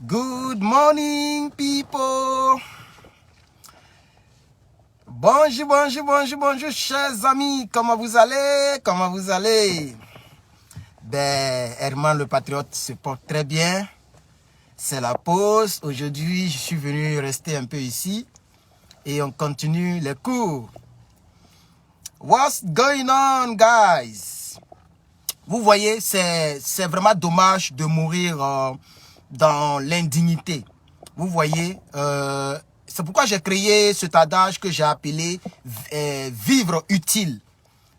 Good morning, people. Bonjour, bonjour, bonjour, bonjour, chers amis. Comment vous allez? Comment vous allez? Ben, Herman le Patriote se porte très bien. C'est la pause. Aujourd'hui, je suis venu rester un peu ici. Et on continue les cours. What's going on, guys? Vous voyez, c'est vraiment dommage de mourir dans l'indignité. Vous voyez, c'est pourquoi j'ai créé cet adage que j'ai appelé vivre utile.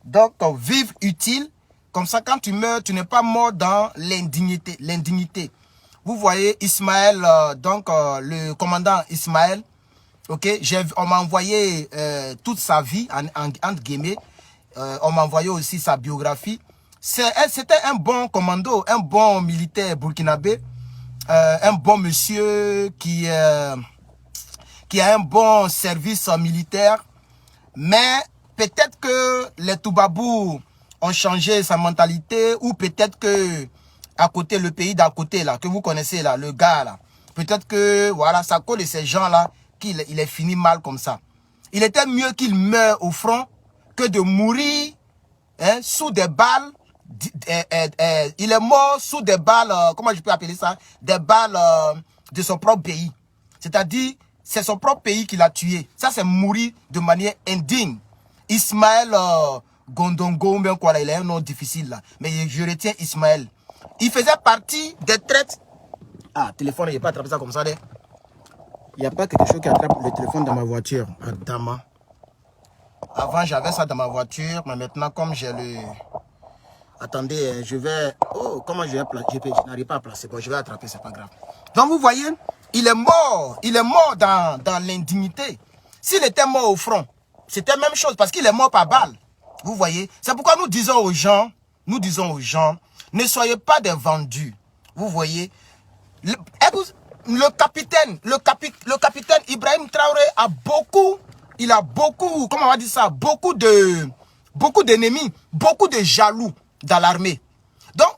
Donc, vivre utile, comme ça, quand tu meurs, tu n'es pas mort dans l'indignité. Vous voyez, Ismaël, le commandant Ismaël, ok, on m'a envoyé toute sa vie, entre guillemets. On m'a envoyé aussi sa biographie. C'était un bon commando, un bon militaire burkinabé, un bon monsieur qui a un bon service militaire. Mais peut-être que les Toubabous ont changé sa mentalité, ou peut-être que à côté, le pays d'à côté là, que vous connaissez là, le gars là, peut-être que voilà, ça colle de ces gens là, qu'il est fini mal comme ça. Il était mieux qu'il meure au front que de mourir sous des balles. Il est mort sous des balles, comment je peux appeler ça? Des balles de son propre pays. C'est-à-dire, c'est son propre pays qui l'a tué. Ça, c'est mourir de manière indigne. Ismaël Gondongo, bien quoi, il a un nom difficile là. Mais je retiens Ismaël. Il faisait partie des traites. Ah, téléphone, il n'y a pas attrapé ça comme ça. Il n'y a pas quelque chose qui attrape le téléphone dans ma voiture. Adama. Avant, j'avais ça dans ma voiture, mais maintenant, comme j'ai le... Attendez, je vais... Oh, comment je vais placer? Je n'arrive pas à placer. Bon, je vais attraper, c'est pas grave. Donc, vous voyez, il est mort. Il est mort dans l'indignité. S'il était mort au front, c'était la même chose, parce qu'il est mort par balle. Vous voyez? C'est pourquoi nous disons aux gens, ne soyez pas des vendus. Vous voyez? Le capitaine Ibrahim Traoré a beaucoup, comment on va dire ça, beaucoup d'ennemis, beaucoup de jaloux dans l'armée. Donc,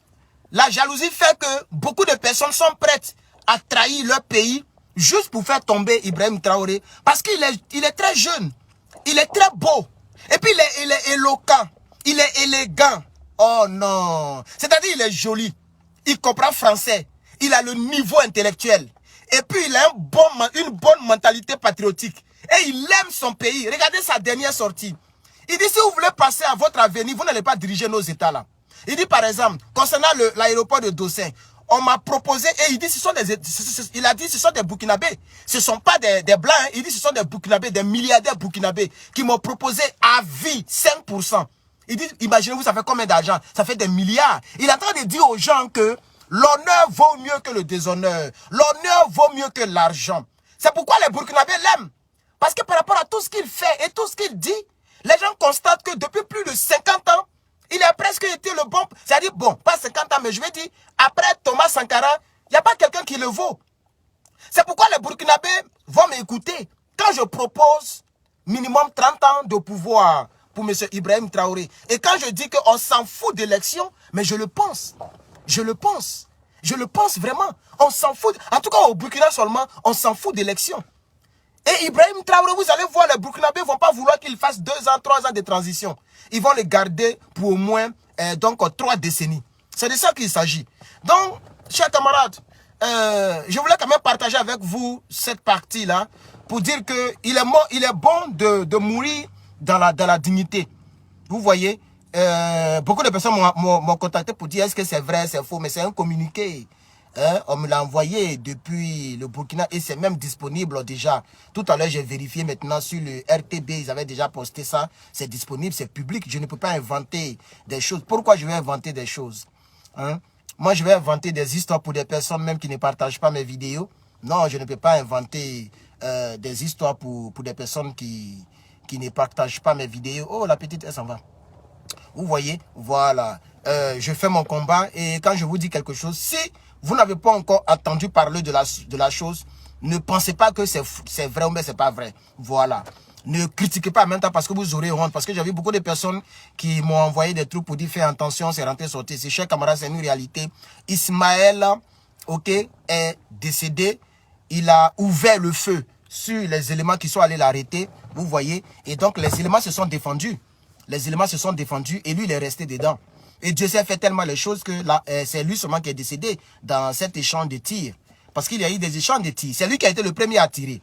la jalousie fait que beaucoup de personnes sont prêtes à trahir leur pays juste pour faire tomber Ibrahim Traoré, parce qu'il est très jeune, il est très beau, et puis il est éloquent, il est élégant. Oh non, c'est-à-dire il est joli, il comprend français, il a le niveau intellectuel, et puis il a une bonne mentalité patriotique, et il aime son pays. Regardez sa dernière sortie. Il dit, si vous voulez passer à votre avenir, vous n'allez pas diriger nos États là. Il dit par exemple, concernant l'aéroport de Dossin, on m'a proposé, et il dit, ce sont des Burkinabés. Ce ne sont pas des Blancs, hein. Il dit, ce sont des Burkinabés, des milliardaires Burkinabés qui m'ont proposé à vie 5%. Il dit, imaginez-vous, ça fait combien d'argent? Ça fait des milliards. Il est en train de dire aux gens que l'honneur vaut mieux que le déshonneur. L'honneur vaut mieux que l'argent. C'est pourquoi les Burkinabés l'aiment. Parce que par rapport à tout ce qu'il fait et tout ce qu'il dit, les gens constatent que depuis plus de 50 ans, il a presque été le bon. C'est-à-dire, bon, pas 50 ans, mais je vais dire, après Thomas Sankara, il n'y a pas quelqu'un qui le vaut. C'est pourquoi les Burkinabés vont m'écouter quand je propose minimum 30 ans de pouvoir pour M. Ibrahim Traoré. Et quand je dis qu'on s'en fout d'élection, mais je le pense. Je le pense. Je le pense vraiment. On s'en fout. En tout cas, au Burkina seulement, on s'en fout d'élection. Et Ibrahim Traoré, vous allez voir, les Burkinabés ne vont pas vouloir qu'il fasse 2 ans, 3 ans de transition. Ils vont le garder pour au moins 3 décennies. C'est de ça qu'il s'agit. Donc, chers camarades, je voulais quand même partager avec vous cette partie-là pour dire qu'il est bon de mourir dans la dignité. Vous voyez, beaucoup de personnes m'ont contacté pour dire est-ce que c'est vrai, c'est faux, mais c'est un communiqué. On me l'a envoyé depuis le Burkina et c'est même disponible déjà. Tout à l'heure, j'ai vérifié maintenant sur le RTB, ils avaient déjà posté ça. C'est disponible, c'est public. Je ne peux pas inventer des choses. Pourquoi je vais inventer des choses? Moi, je vais inventer des histoires pour des personnes même qui ne partagent pas mes vidéos. Non, je ne peux pas inventer des histoires pour des personnes qui ne partagent pas mes vidéos. Oh, la petite, elle s'en va. Vous voyez, voilà. Je fais mon combat et quand je vous dis quelque chose, si vous n'avez pas encore entendu parler de la chose, ne pensez pas que c'est vrai ou bien c'est pas vrai. Voilà. Ne critiquez pas en même temps parce que vous aurez honte. Parce que j'ai vu beaucoup de personnes qui m'ont envoyé des trucs pour dire fais attention, c'est rentré sorti. C'est cher camarade, c'est une réalité. Ismaël ok, est décédé. Il a ouvert le feu sur les éléments qui sont allés l'arrêter, vous voyez. Et donc, les éléments se sont défendus. Les éléments se sont défendus et lui, il est resté dedans. Et Dieu s'est fait tellement les choses que c'est lui seulement qui est décédé dans cet échange de tirs. Parce qu'il y a eu des échanges de tirs. C'est lui qui a été le premier à tirer.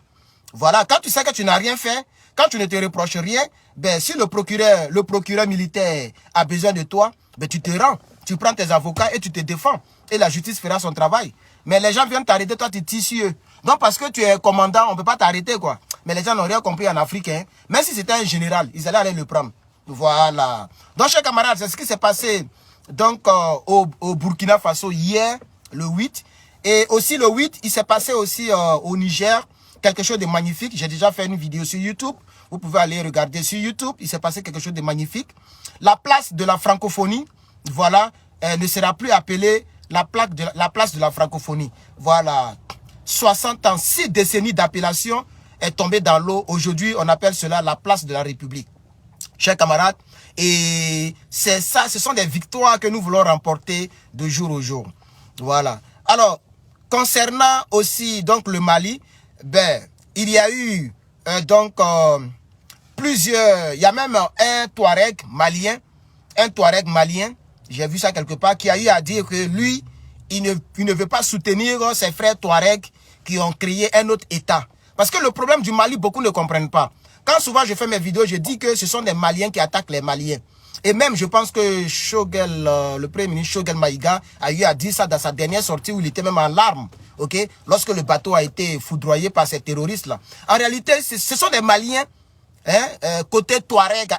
Voilà, quand tu sais que tu n'as rien fait, quand tu ne te reproches rien, ben, si le procureur militaire a besoin de toi, ben, tu te rends. Tu prends tes avocats et tu te défends. Et la justice fera son travail. Mais les gens viennent t'arrêter, toi tu tires sur eux. Donc parce que tu es commandant, on ne peut pas t'arrêter quoi. Mais les gens n'ont rien compris en Afrique. Hein. Même si c'était un général, ils allaient aller le prendre. Voilà. Donc chers camarades, c'est ce qui s'est passé donc, au Burkina Faso hier, le 8. Et aussi le 8, il s'est passé aussi au Niger, quelque chose de magnifique. J'ai déjà fait une vidéo sur YouTube. Vous pouvez aller regarder sur YouTube. Il s'est passé quelque chose de magnifique. La place de la francophonie, voilà, ne sera plus appelée la place de la francophonie. Voilà. 60 ans, 6 décennies d'appellation est tombée dans l'eau. Aujourd'hui, on appelle cela la place de la République. Chers camarades, et c'est ça, ce sont des victoires que nous voulons remporter de jour au jour. Voilà. Alors, concernant aussi donc le Mali, ben, il y a eu plusieurs, il y a même un Touareg malien, j'ai vu ça quelque part, qui a eu à dire que lui, il ne veut pas soutenir ses frères Touareg qui ont créé un autre État. Parce que le problème du Mali, beaucoup ne comprennent pas. Quand souvent je fais mes vidéos, je dis que ce sont des Maliens qui attaquent les Maliens. Et même, je pense que Choguel, le premier ministre Choguel Maïga a eu à dire ça dans sa dernière sortie où il était même en larmes, ok, lorsque le bateau a été foudroyé par ces terroristes-là. En réalité, ce sont des Maliens, hein, côté Touareg,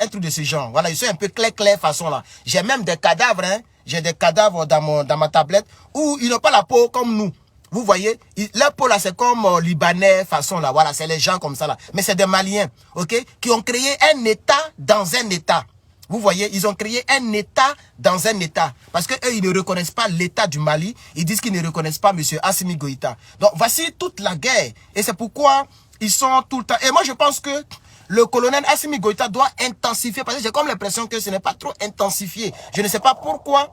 un truc de ce genre. Voilà, ils sont un peu clair façon là. J'ai même des cadavres, hein, j'ai des cadavres dans ma tablette où ils n'ont pas la peau comme nous. Vous voyez, leur peau là, c'est comme Libanais façon là. Voilà, c'est les gens comme ça là. Mais c'est des Maliens, ok, qui ont créé un État dans un État. Vous voyez, ils ont créé un État dans un État. Parce que eux, ils ne reconnaissent pas l'État du Mali. Ils disent qu'ils ne reconnaissent pas M. Assimi Goïta. Donc, voici toute la guerre. Et c'est pourquoi ils sont tout le temps... Et moi, je pense que le colonel Assimi Goïta doit intensifier. Parce que j'ai comme l'impression que ce n'est pas trop intensifié. Je ne sais pas pourquoi,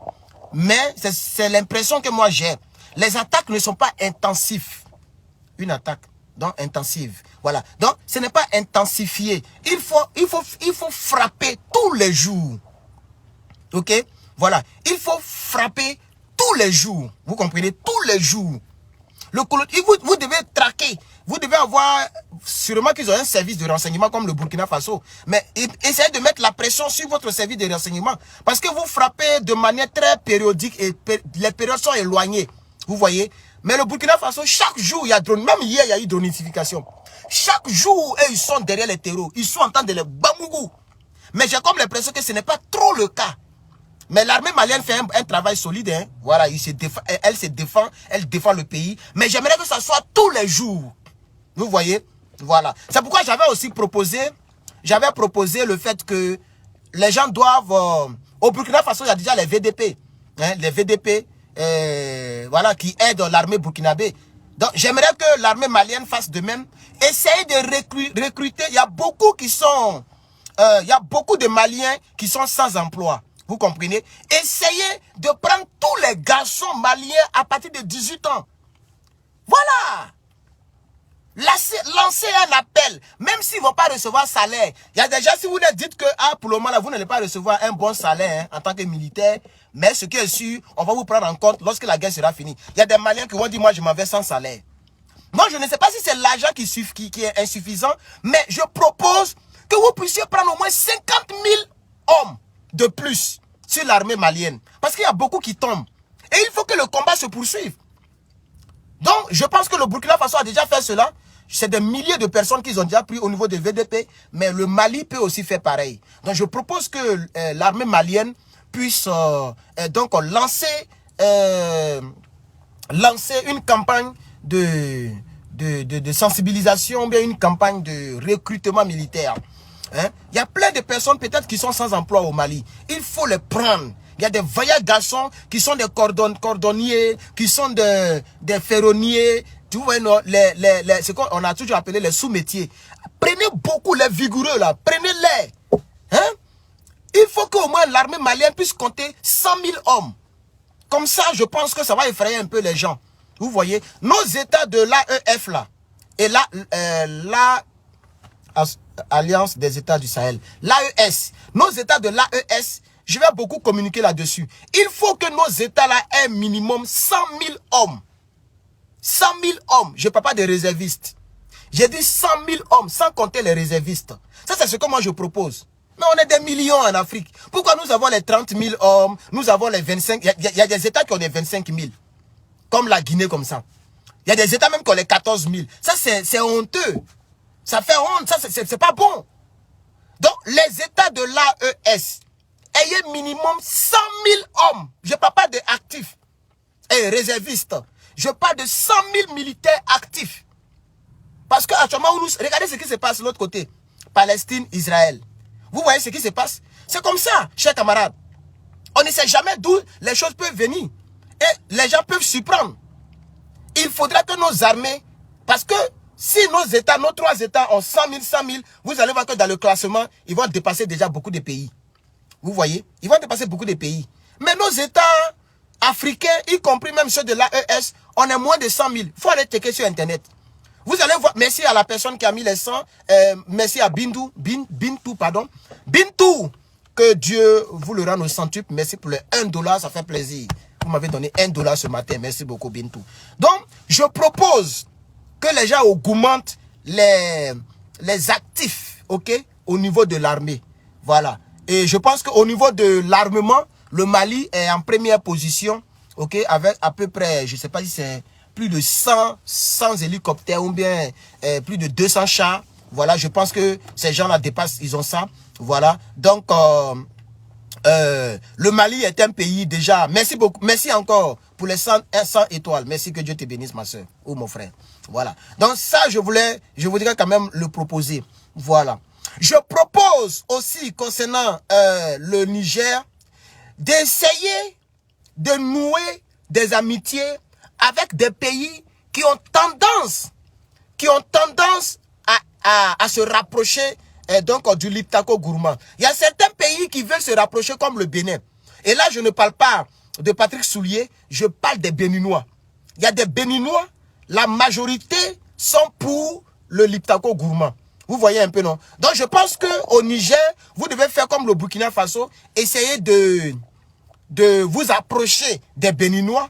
mais c'est l'impression que moi j'ai. Les attaques ne sont pas intensives. Une attaque, donc intensive. Voilà. Donc, ce n'est pas intensifié. Il faut frapper tous les jours. Ok? Voilà. Il faut frapper tous les jours. Vous comprenez? Tous les jours. Vous devez traquer. Vous devez avoir... Sûrement qu'ils ont un service de renseignement comme le Burkina Faso. Mais essayez de mettre la pression sur votre service de renseignement. Parce que vous frappez de manière très périodique et les périodes sont éloignées. Vous voyez? Mais le Burkina Faso, chaque jour, il y a drone. Même hier, il y a eu dronification. Chaque jour, ils sont derrière les terreaux. Ils sont en train de les bamougou. Mais j'ai comme l'impression que ce n'est pas trop le cas. Mais l'armée malienne fait un travail solide. Hein. Voilà, elle se défend, elle défend le pays. Mais j'aimerais que ça soit tous les jours. Vous voyez? Voilà. C'est pourquoi j'avais aussi proposé, le fait que les gens doivent... au Burkina Faso, il y a déjà les VDP. Hein, les VDP, voilà, qui aident l'armée burkinabé. Donc, j'aimerais que l'armée malienne fasse de même. Essayez de recruter. Il y a beaucoup qui sont... il y a beaucoup de Maliens qui sont sans emploi. Vous comprenez? Essayez de prendre tous les garçons maliens à partir de 18 ans. Voilà. Lancez un appel. Même s'ils ne vont pas recevoir salaire. Il y a des gens, si vous ne dites que pour le moment, là, vous n'allez pas recevoir un bon salaire en tant que militaire. Mais ce qui est sûr, on va vous prendre en compte lorsque la guerre sera finie. Il y a des Maliens qui vont dire, moi, je m'en vais sans salaire. Moi, je ne sais pas si c'est l'argent qui est insuffisant. Mais je propose que vous puissiez prendre au moins 50 000 hommes de plus sur l'armée malienne. Parce qu'il y a beaucoup qui tombent. Et il faut que le combat se poursuive. Donc, je pense que le Burkina Faso a déjà fait cela. C'est des milliers de personnes qu'ils ont déjà pris au niveau des VDP. Mais le Mali peut aussi faire pareil. Donc, je propose que l'armée malienne puisse donc lancer une campagne de sensibilisation, bien une campagne de recrutement militaire. Hein? Il y a plein de personnes peut-être qui sont sans emploi au Mali. Il faut les prendre. Il y a des vaillants garçons qui sont des cordonniers, qui sont des ferronniers. Tu vois, ce qu'on a toujours appelé les sous-métiers. Prenez beaucoup les vigoureux là. Prenez-les. Hein? Il faut qu'au moins l'armée malienne puisse compter 100 000 hommes. Comme ça, je pense que ça va effrayer un peu les gens. Vous voyez, nos États de l'AEF là, et l'Alliance des États du Sahel, l'AES, nos États de l'AES, je vais beaucoup communiquer là-dessus. Il faut que nos États là aient minimum 100 000 hommes. 100 000 hommes, je ne parle pas des réservistes. J'ai dit 100 000 hommes, sans compter les réservistes. Ça, c'est ce que moi je propose. Mais on est des millions en Afrique. Pourquoi nous avons les 30 000 hommes, nous avons les 25... Il y a des États qui ont les 25 000. Comme la Guinée, comme ça. Il y a des États même qui ont les 14 000. Ça, c'est honteux. Ça fait honte, ça, c'est pas bon. Donc, les États de l'AES, ayez minimum 100 000 hommes. Je ne parle pas d'actifs et réservistes. Je parle de 100 000 militaires actifs. Parce qu'actuellement, regardez ce qui se passe de l'autre côté. Palestine, Israël. Vous voyez ce qui se passe? C'est comme ça, chers camarades. On ne sait jamais d'où les choses peuvent venir. Et les gens peuvent s'y prendre. Il faudra que nos armées, parce que si nos États, nos 3 États ont 100 000, 100 000, vous allez voir que dans le classement, ils vont dépasser déjà beaucoup de pays. Vous voyez? Ils vont dépasser beaucoup de pays. Mais nos États africains, y compris même ceux de l'AES, on est moins de 100 000. Il faut aller checker sur Internet. Vous allez voir, merci à la personne qui a mis les 100, merci à Bintou, pardon. Bintou, que Dieu vous le rende au centuple. Merci pour le 1 $, ça fait plaisir. Vous m'avez donné 1 $ ce matin, merci beaucoup Bintou. Donc, je propose que les gens augmentent les actifs, ok, au niveau de l'armée. Voilà. Et je pense qu'au niveau de l'armement, le Mali est en première position, ok, avec à peu près, je ne sais pas si c'est plus de 100 hélicoptères ou bien plus de 200 chars. Voilà, je pense que ces gens-là dépassent, ils ont ça. Voilà, donc le Mali est un pays déjà. Merci beaucoup, merci encore pour les 100 étoiles. Merci, que Dieu te bénisse ma soeur ou mon frère. Voilà, donc ça je voudrais quand même le proposer. Voilà, je propose aussi concernant le Niger d'essayer de nouer des amitiés avec des pays qui ont tendance à se rapprocher donc du Liptako Gourmand. Il y a certains pays qui veulent se rapprocher comme le Bénin. Et là, je ne parle pas de Patrick Soulier, je parle des Béninois. Il y a des Béninois, la majorité sont pour le Liptako Gourmand. Vous voyez un peu, non? Donc, je pense qu'au Niger, vous devez faire comme le Burkina Faso, essayer de vous approcher des Béninois.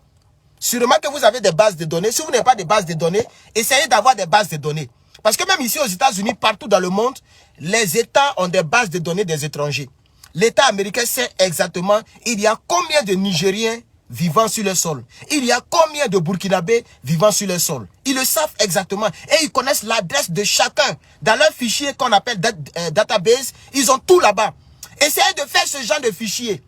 Sûrement que vous avez des bases de données. Si vous n'avez pas de bases de données, essayez d'avoir des bases de données. Parce que même ici aux États-Unis, partout dans le monde, les États ont des bases de données des étrangers. L'État américain sait exactement il y a combien de Nigériens vivant sur le sol. Il y a combien de Burkinabés vivant sur le sol. Ils le savent exactement. Et ils connaissent l'adresse de chacun. Dans leur fichier qu'on appelle database, ils ont tout là-bas. Essayez de faire ce genre de fichier.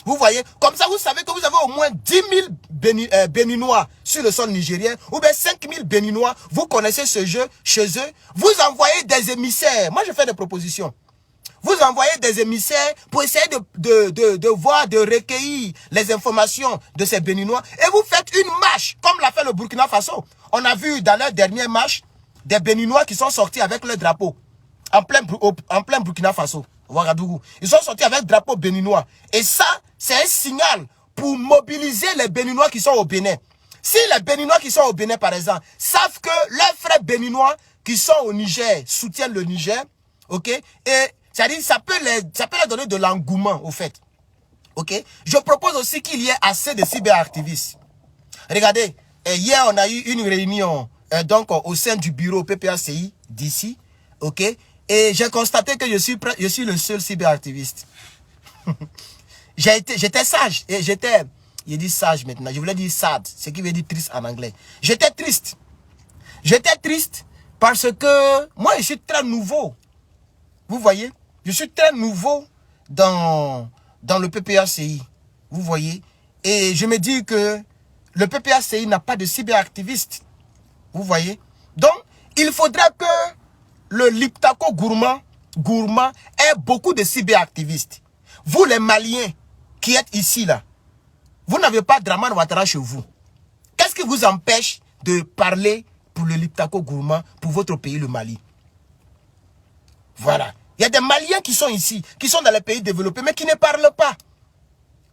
Vous voyez, comme ça, vous savez que vous avez au moins 10 000 Béninois sur le sol nigérien, ou bien 5 000 Béninois, vous connaissez ce jeu chez eux, vous envoyez des émissaires. Moi, je fais des propositions. Vous envoyez des émissaires pour essayer de voir, de recueillir les informations de ces Béninois, et vous faites une marche, comme l'a fait le Burkina Faso. On a vu dans leur dernière marche, des Béninois qui sont sortis avec leur drapeau, en plein Burkina Faso. Ouagadougou. Ils sont sortis avec le drapeau béninois. Et ça, c'est un signal pour mobiliser les Béninois qui sont au Bénin. Si les Béninois qui sont au Bénin, par exemple, savent que leurs frères béninois qui sont au Niger soutiennent le Niger, ok, et c'est-à-dire ça peut leur donner de l'engouement, au fait. Ok. Je propose aussi qu'il y ait assez de cyberactivistes. Regardez, hier on a eu une réunion donc au sein du bureau PPACI d'ici, ok. Et j'ai constaté que je suis le seul cyberactiviste. J'étais sage. Et il dit sage maintenant. Je voulais dire sad, ce qui veut dire triste en anglais. J'étais triste. J'étais triste parce que moi, je suis très nouveau. Vous voyez? Je suis très nouveau dans le PPACI. Vous voyez? Et je me dis que le PPACI n'a pas de cyberactiviste. Vous voyez? Donc, il faudra que le Liptako Gourmand ait beaucoup de cyberactivistes. Vous, les Maliens qui êtes ici, là, vous n'avez pas Draman Ouattara chez vous. Qu'est-ce qui vous empêche de parler pour le Liptako Gourmand, pour votre pays, le Mali? Voilà. Il y a des Maliens qui sont ici, qui sont dans les pays développés, mais qui ne parlent pas.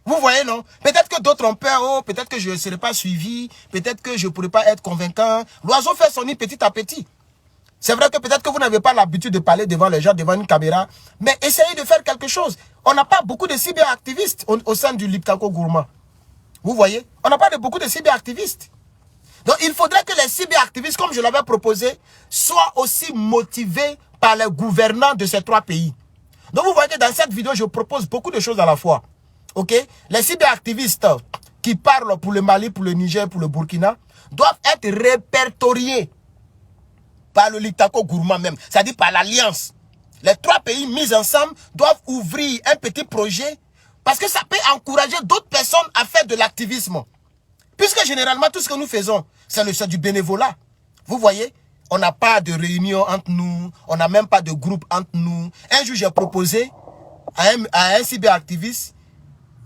Vous voyez, non? Peut-être que d'autres ont peur, oh, peut-être que je ne serai pas suivi, peut-être que je ne pourrai pas être convaincant. L'oiseau fait son nid petit à petit. C'est vrai que peut-être que vous n'avez pas l'habitude de parler devant les gens, devant une caméra, mais essayez de faire quelque chose. On n'a pas beaucoup de cyberactivistes au sein du Liptako Gourmand. Vous voyez? On n'a pas beaucoup de cyberactivistes. Donc, il faudrait que les cyberactivistes, comme je l'avais proposé, soient aussi motivés par les gouvernants de ces 3 pays. Donc, vous voyez que dans cette vidéo, je propose beaucoup de choses à la fois. Ok? Les cyberactivistes qui parlent pour le Mali, pour le Niger, pour le Burkina, doivent être répertoriés par le Liptako Gourmand même, c'est-à-dire par l'Alliance. Les 3 pays mis ensemble doivent ouvrir un petit projet parce que ça peut encourager d'autres personnes à faire de l'activisme. Puisque généralement, tout ce que nous faisons, c'est du bénévolat. Vous voyez, on n'a pas de réunion entre nous, on n'a même pas de groupe entre nous. Un jour, j'ai proposé à un cyberactiviste,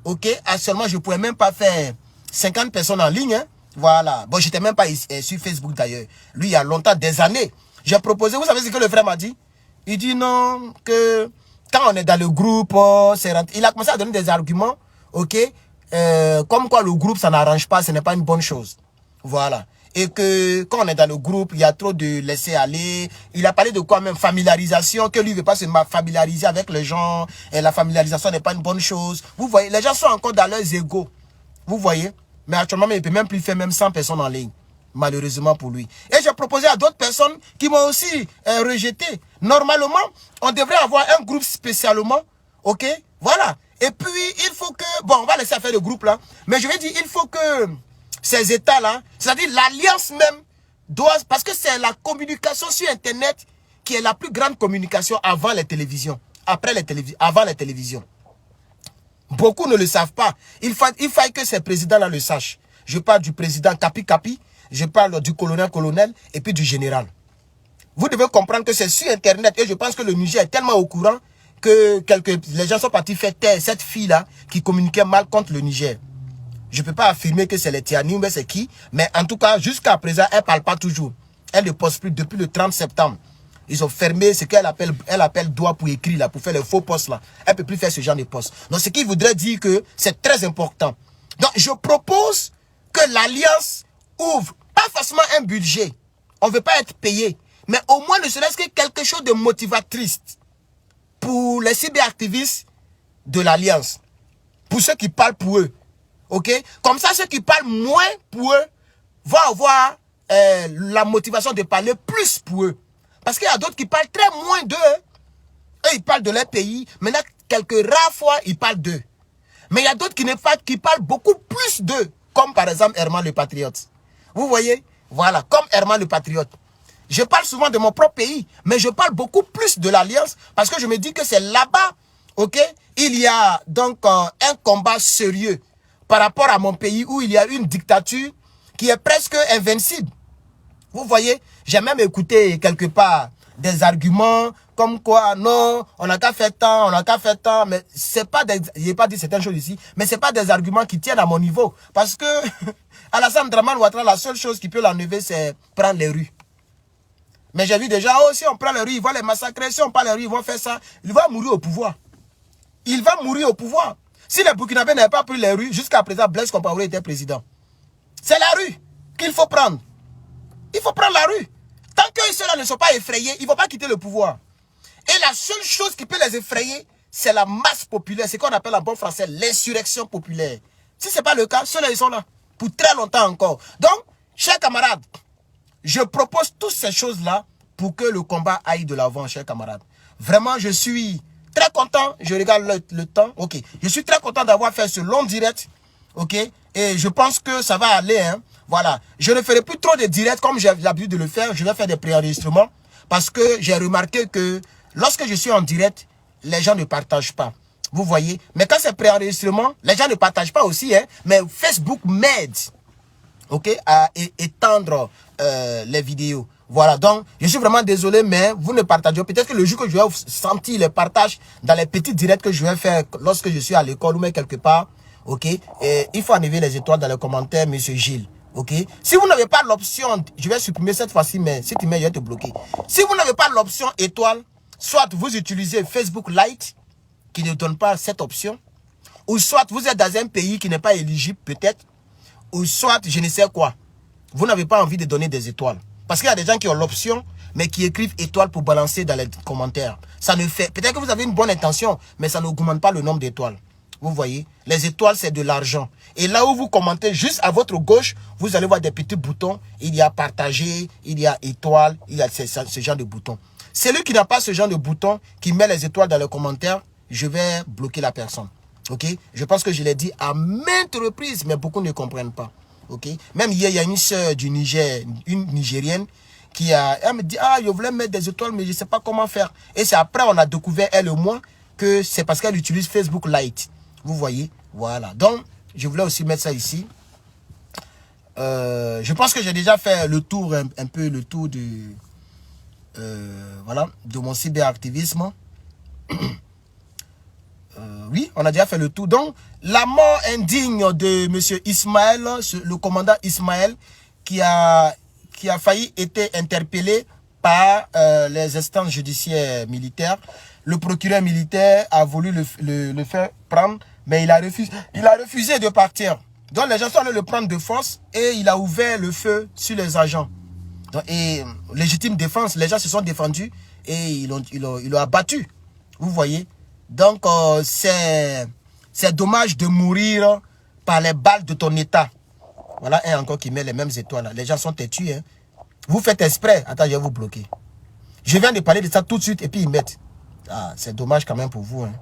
ok, actuellement, je ne pouvais même pas faire 50 personnes en ligne, hein. Voilà. Bon, j'étais même pas sur Facebook d'ailleurs. Lui, il y a longtemps, des années. J'ai proposé, vous savez ce que le frère m'a dit? Il dit non, que quand on est dans le groupe, il a commencé à donner des arguments, ok, comme quoi le groupe, ça n'arrange pas, ce n'est pas une bonne chose. Voilà. Et que quand on est dans le groupe, il y a trop de laisser aller. Il a parlé de quoi même? Familiarisation, que lui ne veut pas se familiariser avec les gens. Et la familiarisation n'est pas une bonne chose. Vous voyez, les gens sont encore dans leurs égos. Vous voyez? Mais actuellement, il ne peut même plus faire même 100 personnes en ligne. Malheureusement pour lui. Et j'ai proposé à d'autres personnes qui m'ont aussi rejeté. Normalement, on devrait avoir un groupe spécialement. Ok? Voilà. Et puis, il faut que... Bon, on va laisser faire le groupe là. Mais je vais dire, il faut que ces États-là, c'est-à-dire l'Alliance même, doit... Parce que c'est la communication sur Internet qui est la plus grande communication avant les télévisions. Après les télévisions. Avant les télévisions. Beaucoup ne le savent pas. Il faille que ces présidents-là le sachent. Je parle du président Kapi Kapi, je parle du colonel et puis du général. Vous devez comprendre que c'est sur Internet et je pense que le Niger est tellement au courant que les gens sont partis faire taire cette fille-là qui communiquait mal contre le Niger. Je ne peux pas affirmer que c'est les Tiani ou c'est qui, mais en tout cas, jusqu'à présent, elle ne parle pas toujours. Elle ne poste plus depuis le 30 septembre. Ils ont fermé ce qu'elle appelle doigt pour écrire, là, pour faire les faux postes là. Elle ne peut plus faire ce genre de poste. Donc, ce qui voudrait dire que c'est très important. Donc, je propose que l'Alliance ouvre, pas forcément un budget. On ne veut pas être payé. Mais au moins, ne serait-ce que quelque chose de motivatrice pour les cyberactivistes de l'Alliance. Pour ceux qui parlent pour eux. Ok? Comme ça, ceux qui parlent moins pour eux vont avoir la motivation de parler plus pour eux. Parce qu'il y a d'autres qui parlent très moins d'eux. Eux, ils parlent de leur pays. Maintenant, quelques rares fois, ils parlent d'eux. Mais il y a d'autres qui parlent beaucoup plus d'eux. Comme par exemple Herman le Patriote. Vous voyez? Voilà, comme Herman le Patriote. Je parle souvent de mon propre pays. Mais je parle beaucoup plus de l'Alliance. Parce que je me dis que c'est là-bas, ok, il y a donc un combat sérieux. Par rapport à mon pays où il y a une dictature qui est presque invincible. Vous voyez, j'ai même écouté quelque part des arguments comme quoi, non, on n'a qu'à faire tant, on n'a qu'à faire tant, mais c'est pas des, je n'ai pas dit certaines choses ici, mais c'est pas des arguments qui tiennent à mon niveau. Parce que, Alassane Draman Ouattara, la seule chose qui peut l'enlever, c'est prendre les rues. Mais j'ai vu déjà, oh, si on prend les rues, ils vont les massacrer, si on prend les rues, ils vont faire ça, il va mourir au pouvoir. Il va mourir au pouvoir. Si les Burkinabés n'avaient pas pris les rues, jusqu'à présent, Blaise Compaoré était président. C'est la rue qu'il faut prendre. Il faut prendre la rue. Tant que ceux-là ne sont pas effrayés, ils ne vont pas quitter le pouvoir. Et la seule chose qui peut les effrayer, c'est la masse populaire. C'est ce qu'on appelle en bon français l'insurrection populaire. Si ce n'est pas le cas, ceux-là, ils sont là. Pour très longtemps encore. Donc, chers camarades, je propose toutes ces choses-là pour que le combat aille de l'avant, chers camarades. Vraiment, je suis très content. Je regarde le temps. Ok. Je suis très content d'avoir fait ce long direct. Ok. Et je pense que ça va aller, hein. Voilà. Je ne ferai plus trop de directs comme j'ai l'habitude de le faire. Je vais faire des préenregistrements. Parce que j'ai remarqué que lorsque je suis en direct, les gens ne partagent pas. Vous voyez. Mais quand c'est préenregistrement, les gens ne partagent pas aussi, hein. Mais Facebook m'aide, ok, à étendre les vidéos. Voilà, donc, je suis vraiment désolé, mais vous ne partagez pas. Peut-être que le jour que je vais sentir les partages dans les petits directs que je vais faire lorsque je suis à l'école ou même quelque part, ok, et il faut enlever les étoiles dans les commentaires, monsieur Gilles, ok. Si vous n'avez pas l'option, je vais supprimer cette fois-ci, mais si tu mets, je vais te bloquer. Si vous n'avez pas l'option étoile, soit vous utilisez Facebook Lite, qui ne donne pas cette option, Ou soit vous êtes dans un pays qui n'est pas éligible peut-être. Ou soit je ne sais quoi. Vous n'avez pas envie de donner des étoiles. Parce qu'il y a des gens qui ont l'option, mais qui écrivent étoiles pour balancer dans les commentaires. Ça ne fait... Peut-être que vous avez une bonne intention, mais ça n'augmente pas le nombre d'étoiles. Vous voyez, les étoiles, c'est de l'argent. Et là où vous commentez, juste à votre gauche, vous allez voir des petits boutons. Il y a partager, il y a étoile, il y a ce genre de boutons. Celui qui n'a pas ce genre de bouton, qui met les étoiles dans les commentaires, je vais bloquer la personne. Ok? Je pense que je l'ai dit à maintes reprises, mais beaucoup ne comprennent pas. Ok? Même hier, il y a une soeur du Niger, une Nigérienne, elle me dit, ah, je voulais mettre des étoiles, mais je ne sais pas comment faire. Et c'est après, on a découvert, elle et moi, que c'est parce qu'elle utilise Facebook Lite. Vous voyez? Voilà. Donc, je voulais aussi mettre ça ici. Je pense que j'ai déjà fait le tour, un peu le tour de, voilà, de mon cyberactivisme. Oui, on a déjà fait le tour. Donc, la mort indigne de M. Ismaël, le commandant Ismaël, qui a failli être interpellé par les instances judiciaires militaires. Le procureur militaire a voulu le faire prendre, mais il a refusé de partir. Donc les gens sont allés le prendre de force et il a ouvert le feu sur les agents. Donc, et légitime défense, les gens se sont défendus et ils l'ont abattu. Vous voyez? Donc c'est dommage de mourir par les balles de ton état. Voilà un encore qui met les mêmes étoiles là. Les gens sont têtus. Hein. Vous faites exprès. Attends, je vais vous bloquer. Je viens de parler de ça tout de suite et puis ils mettent. Ah, c'est dommage quand même pour vous. Hein.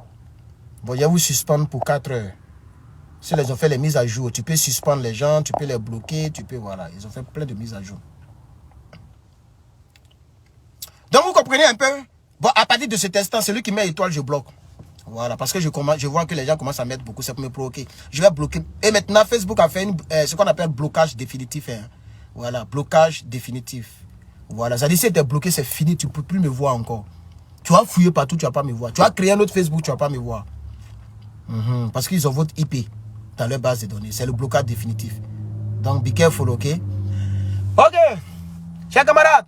Bon, je vais vous suspendre pour 4 heures. Si ils ont fait les mises à jour, tu peux suspendre les gens, tu peux les bloquer, tu peux, voilà. Ils ont fait plein de mises à jour. Donc, vous comprenez un peu? Bon, à partir de cet instant, celui qui met étoile, je bloque. Voilà, parce que je vois que les gens commencent à mettre beaucoup, ça peut me provoquer. Je vais bloquer. Et maintenant, Facebook a fait ce qu'on appelle blocage définitif. Hein. Voilà, blocage définitif. Voilà, ça dit si tu es bloqué, c'est fini, tu ne peux plus me voir encore. Tu vas fouiller partout, tu ne vas pas me voir. Tu vas créer un autre Facebook, tu ne vas pas me voir. Parce qu'ils ont votre IP dans leur base de données. C'est le blocage définitif. Donc, be careful, ok? Ok, chers camarades,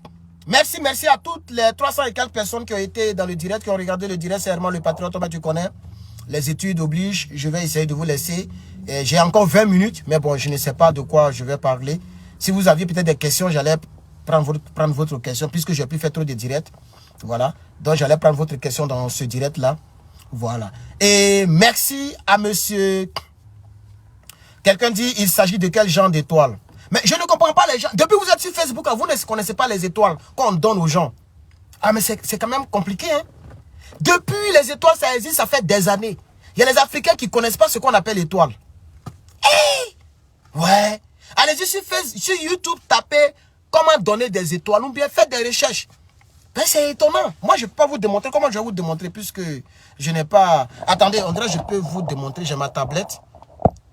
merci à toutes les 300 et quelques personnes qui ont été dans le direct, qui ont regardé le direct. C'est Herman le Patriote, tu connais. Les études obligent, je vais essayer de vous laisser. J'ai encore 20 minutes, mais bon, je ne sais pas de quoi je vais parler. Si vous aviez peut-être des questions, j'allais prendre votre question, puisque je n'ai plus fait trop de directs. Voilà, donc j'allais prendre votre question dans ce direct-là. Voilà. Et merci à monsieur... Quelqu'un dit, il s'agit de quel genre d'étoile? Mais je ne comprends pas les gens. Depuis que vous êtes sur Facebook, vous ne connaissez pas les étoiles qu'on donne aux gens. Ah, mais c'est quand même compliqué, hein? Depuis les étoiles, ça existe, ça fait des années. Il y a les Africains qui ne connaissent pas ce qu'on appelle étoile. Hey! Ouais. Allez-y sur YouTube, tapez comment donner des étoiles ou bien faites des recherches. Ben, c'est étonnant. Moi, je ne peux pas vous démontrer. Comment je vais vous démontrer puisque je n'ai pas... Attendez, on dirait que je peux vous démontrer. J'ai ma tablette.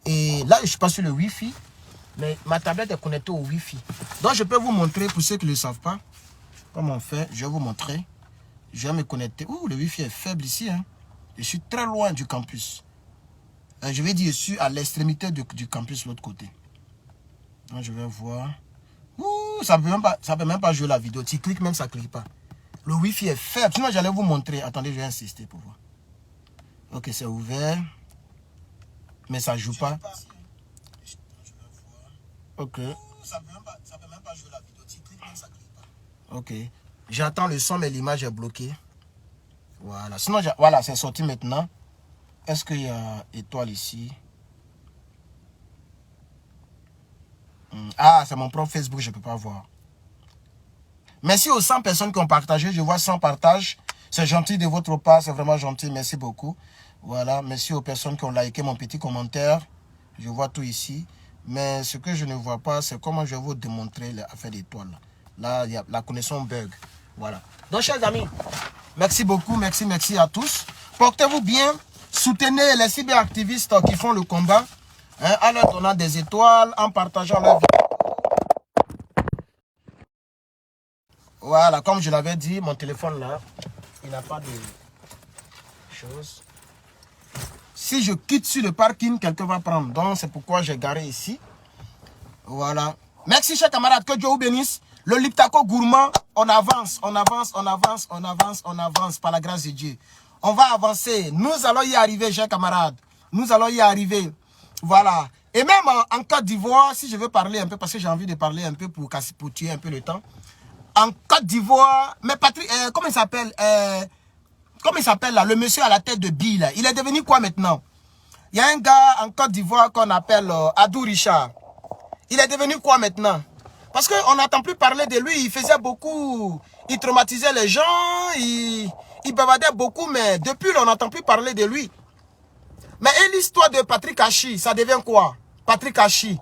Et là, je ne suis pas sur le Wi-Fi. Mais ma tablette est connectée au Wi-Fi. Donc, je peux vous montrer, pour ceux qui ne le savent pas, comment on fait. Je vais vous montrer. Je vais me connecter. Ouh, le Wi-Fi est faible ici. Hein. Je suis très loin du campus. Je vais dire, je suis à l'extrémité du campus, de l'autre côté. Donc, je vais voir. Ouh, ça ne peut même pas jouer la vidéo. Tu cliques même, ça ne clique pas. Le Wi-Fi est faible. Sinon, j'allais vous montrer. Attendez, je vais insister pour voir. Ok, c'est ouvert. Mais ça ne joue pas. Ok. Ça peut même pas jouer la vidéo. Tu cliques même, ça clique pas. Ok. J'attends le son, mais l'image est bloquée. Voilà. Sinon, voilà, c'est sorti maintenant. Est-ce qu'il y a étoile ici? Ah, c'est mon propre Facebook, je ne peux pas voir. Merci aux 100 personnes qui ont partagé. Je vois 100 partages. C'est gentil de votre part, c'est vraiment gentil. Merci beaucoup. Voilà, merci aux personnes qui ont liké mon petit commentaire. Je vois tout ici. Mais ce que je ne vois pas, c'est comment je vais vous démontrer l'affaire d'étoiles. Là, il y a la connexion bug. Voilà. Donc, chers amis, merci beaucoup. Merci à tous. Portez-vous bien. Soutenez les cyberactivistes qui font le combat. Hein, en leur donnant des étoiles, en partageant leur vie. Voilà, comme je l'avais dit, mon téléphone là, il n'a pas de choses. Si je quitte sur le parking, quelqu'un va prendre. Donc, c'est pourquoi j'ai garé ici. Voilà. Merci, chers camarades. Que Dieu vous bénisse. Le Liptako gourmand, on avance par la grâce de Dieu. On va avancer. Nous allons y arriver, chers camarades. Nous allons y arriver. Voilà. Et même en Côte d'Ivoire, si je veux parler un peu, parce que j'ai envie de parler un peu pour tuer un peu le temps. En Côte d'Ivoire, mais Patrick, comment il s'appelle là, le monsieur à la tête de Bill, là, il est devenu quoi maintenant? Il y a un gars en Côte d'Ivoire qu'on appelle Adou Richard. Il est devenu quoi maintenant? Parce qu'on n'entend plus parler de lui, il faisait beaucoup, il traumatisait les gens, il bavardait beaucoup, mais depuis on n'entend plus parler de lui. Mais et l'histoire de Patrick Hachi, ça devient quoi? Patrick Hachi.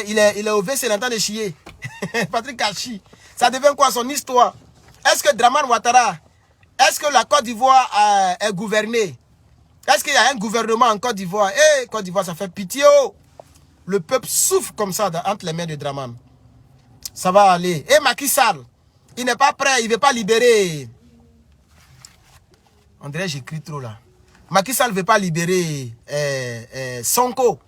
Il est au WC, il est en train de chier. Patrick Hachi. Ça devient quoi son histoire? Est-ce que Dramane Ouattara, est-ce que la Côte d'Ivoire est gouvernée? Est-ce qu'il y a un gouvernement en Côte d'Ivoire? Eh, Côte d'Ivoire, ça fait pitié. Oh. Le peuple souffre comme ça entre les mains de Dramane. Ça va aller. Et Macky Sall, il n'est pas prêt, il ne veut pas libérer. On dirait que j'écris trop là. Macky Sall ne veut pas libérer Sonko.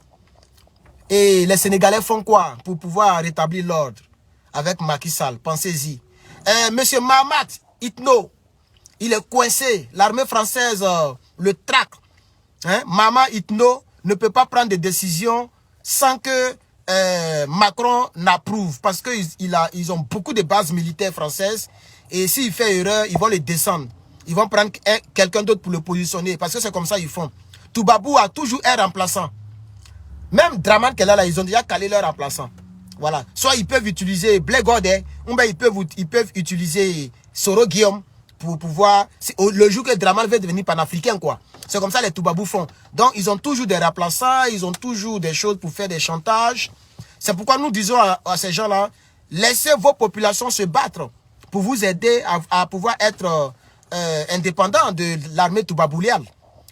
Et les Sénégalais font quoi pour pouvoir rétablir l'ordre avec Macky Sall? Pensez-y. Monsieur Mahamat Itno, il est coincé. L'armée française le traque. Hein? Mahamat Itno ne peut pas prendre de décisions sans que Macron n'approuve. Parce qu'ils ont beaucoup de bases militaires françaises. Et s'il fait erreur, ils vont les descendre. Ils vont prendre quelqu'un d'autre pour le positionner. Parce que c'est comme ça qu'ils font. Toubabou a toujours un remplaçant. Même Dramane qu'elle a là, ils ont déjà calé leur remplaçant. Voilà. Soit ils peuvent utiliser Blégode, ou bien ils peuvent utiliser Soro Guillaume pour pouvoir... Le jour que Dramane veut devenir panafricain, quoi. C'est comme ça les Toubabou font. Donc, ils ont toujours des remplaçants, ils ont toujours des choses pour faire des chantages. C'est pourquoi nous disons à ces gens-là, laissez vos populations se battre pour vous aider à pouvoir être indépendants de l'armée toubabouliale.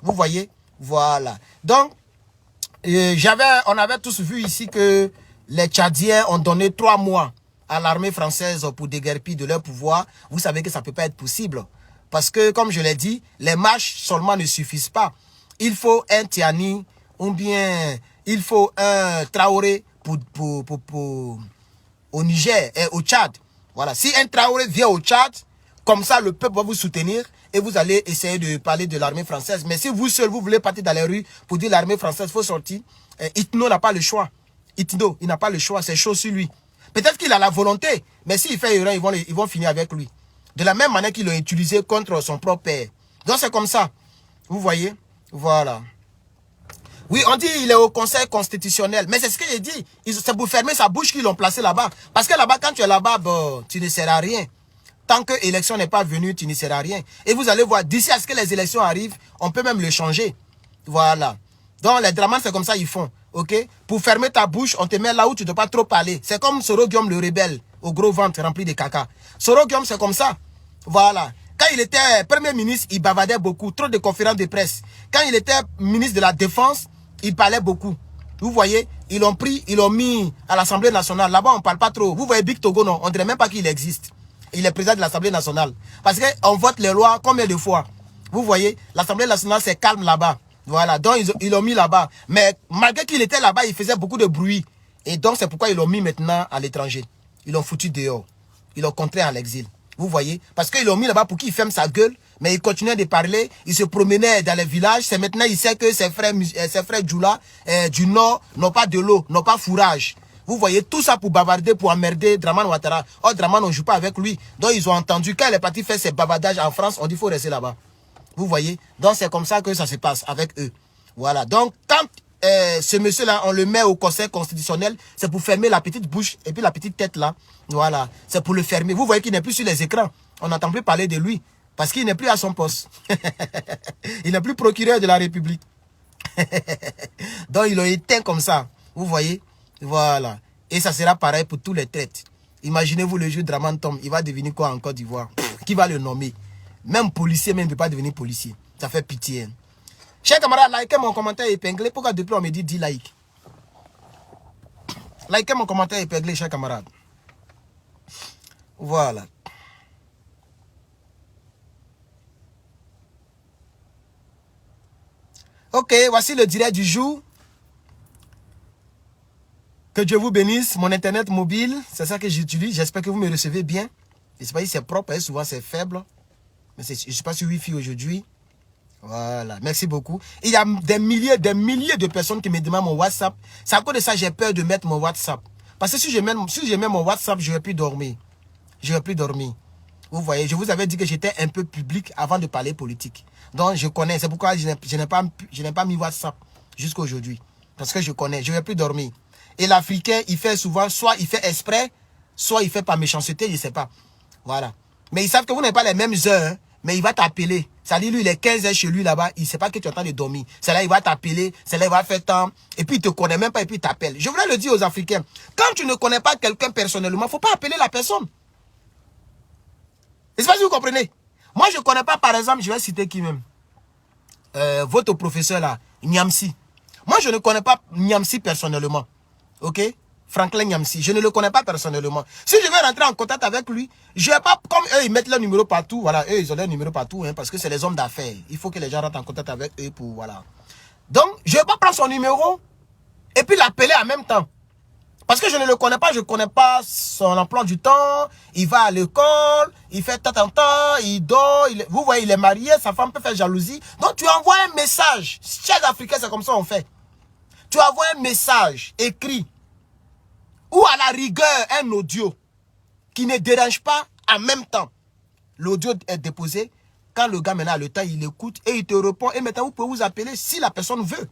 Vous voyez? Voilà. Donc, on avait tous vu ici que les Tchadiens ont donné 3 mois à l'armée française pour déguerpir de leur pouvoir. Vous savez que ça ne peut pas être possible. Parce que, comme je l'ai dit, les marches seulement ne suffisent pas. Il faut un Tiani ou bien il faut un Traoré au Niger et au Tchad. Voilà. Si un Traoré vient au Tchad, comme ça, le peuple va vous soutenir et vous allez essayer de parler de l'armée française. Mais si vous seul, vous voulez partir dans les rues pour dire l'armée française, il faut sortir, Itno n'a pas le choix. Itno, il n'a pas le choix, c'est chaud sur lui. Peut-être qu'il a la volonté, mais s'il fait erreur, ils vont finir avec lui. De la même manière qu'ils l'ont utilisé contre son propre père. Donc c'est comme ça. Vous voyez? Voilà. Oui, on dit qu'il est au Conseil constitutionnel. Mais c'est ce que j'ai dit. C'est pour fermer sa bouche qu'ils l'ont placé là-bas. Parce que là-bas, quand tu es là-bas, bon, tu ne sers à rien. Tant que l'élection n'est pas venue, tu ne seras rien. Et vous allez voir, d'ici à ce que les élections arrivent, on peut même le changer. Voilà. Donc les Dramane, c'est comme ça ils font. Ok? Pour fermer ta bouche, on te met là où tu ne dois pas trop parler. C'est comme Soro Guillaume le rebelle, au gros ventre rempli de caca. Soro Guillaume, c'est comme ça. Voilà. Quand il était Premier ministre, il bavardait beaucoup. Trop de conférences de presse. Quand il était ministre de la Défense, il parlait beaucoup. Vous voyez, ils l'ont mis à l'Assemblée nationale. Là-bas, on ne parle pas trop. Vous voyez Big Togo, non? On ne dirait même pas qu'il existe. Il est président de l'Assemblée nationale. Parce qu'on vote les lois combien de fois? Vous voyez, l'Assemblée nationale, c'est calme là-bas. Voilà, donc ils l'ont mis là-bas. Mais malgré qu'il était là-bas, il faisait beaucoup de bruit. Et donc, c'est pourquoi ils l'ont mis maintenant à l'étranger. Ils l'ont foutu dehors. Ils l'ont contraint à l'exil. Vous voyez? Parce qu'ils l'ont mis là-bas pour qu'il ferme sa gueule. Mais il continuait de parler. Il se promenait dans les villages. C'est maintenant, il sait que ses frères Djoula du Nord n'ont pas de l'eau, n'ont pas fourrage. Vous voyez, tout ça pour bavarder, pour emmerder Dramane Ouattara. Oh, Dramane, on ne joue pas avec lui. Donc, ils ont entendu, quand il est parti faire ses bavardages en France, on dit qu'il faut rester là-bas. Vous voyez? Donc, c'est comme ça que ça se passe avec eux. Voilà. Donc, quand ce monsieur-là, on le met au Conseil constitutionnel, c'est pour fermer la petite bouche et puis la petite tête là. Voilà. C'est pour le fermer. Vous voyez qu'il n'est plus sur les écrans. On n'entend plus parler de lui. Parce qu'il n'est plus à son poste. Il n'est plus procureur de la République. Donc, ils l'ont éteint comme ça. Vous voyez? Voilà. Et ça sera pareil pour tous les traites. Imaginez-vous le jour Dramane tombe. Il va devenir quoi en Côte d'Ivoire? Qui va le nommer? Même policier, même ne peut pas devenir policier. Ça fait pitié. Hein. Chers camarades, likez mon commentaire épinglé. Pourquoi depuis on me dit 10 likes? Likez mon commentaire épinglé, chers camarades. Voilà. Ok, voici le direct du jour. Que Dieu vous bénisse. Mon internet mobile, c'est ça que j'utilise. J'espère que vous me recevez bien. Je ne sais pas si c'est propre, souvent c'est faible. Mais je ne suis pas sur Wi-Fi aujourd'hui. Voilà, merci beaucoup. Il y a des milliers de personnes qui me demandent mon WhatsApp. C'est à cause de ça que j'ai peur de mettre mon WhatsApp. Parce que si je mets mon WhatsApp, je ne vais plus dormir. Je ne vais plus dormir. Vous voyez, je vous avais dit que j'étais un peu public avant de parler politique. Donc, je connais. C'est pourquoi je n'ai pas mis WhatsApp jusqu'à aujourd'hui. Parce que je connais. Je ne vais plus dormir. Et l'Africain, il fait souvent, soit il fait exprès, soit il fait par méchanceté, je ne sais pas. Voilà. Mais ils savent que vous n'avez pas les mêmes heures, hein, mais il va t'appeler. Ça dit, lui, il est 15 heures chez lui là-bas, il ne sait pas que tu es en train de dormir. C'est là, il va t'appeler, c'est là, il va faire temps, et puis il ne te connaît même pas, et puis il t'appelle. Je voulais le dire aux Africains, quand tu ne connais pas quelqu'un personnellement, il ne faut pas appeler la personne. Je ne sais pas si vous comprenez. Moi, je ne connais pas, par exemple, je vais citer qui même. Votre professeur là, Niamsi. Moi, je ne connais pas Niamsi personnellement. Ok? Franklin Niamsi. Je ne le connais pas personnellement. Si je veux rentrer en contact avec lui, je ne vais pas, comme eux, ils mettent leur numéro partout. Voilà, eux, ils ont leur numéro partout, hein, parce que c'est les hommes d'affaires. Il faut que les gens rentrent en contact avec eux pour, voilà. Donc, je ne vais pas prendre son numéro et puis l'appeler en même temps. Parce que je ne le connais pas, je ne connais pas son emploi du temps, il va à l'école, il fait tant, il dort, vous voyez, il est marié, sa femme peut faire jalousie. Donc tu envoies un message, chez les Africains c'est comme ça on fait. Tu envoies un message écrit, ou à la rigueur un audio, qui ne dérange pas en même temps. L'audio est déposé, quand le gars maintenant a le temps, il écoute et il te répond, et maintenant vous pouvez vous appeler si la personne veut.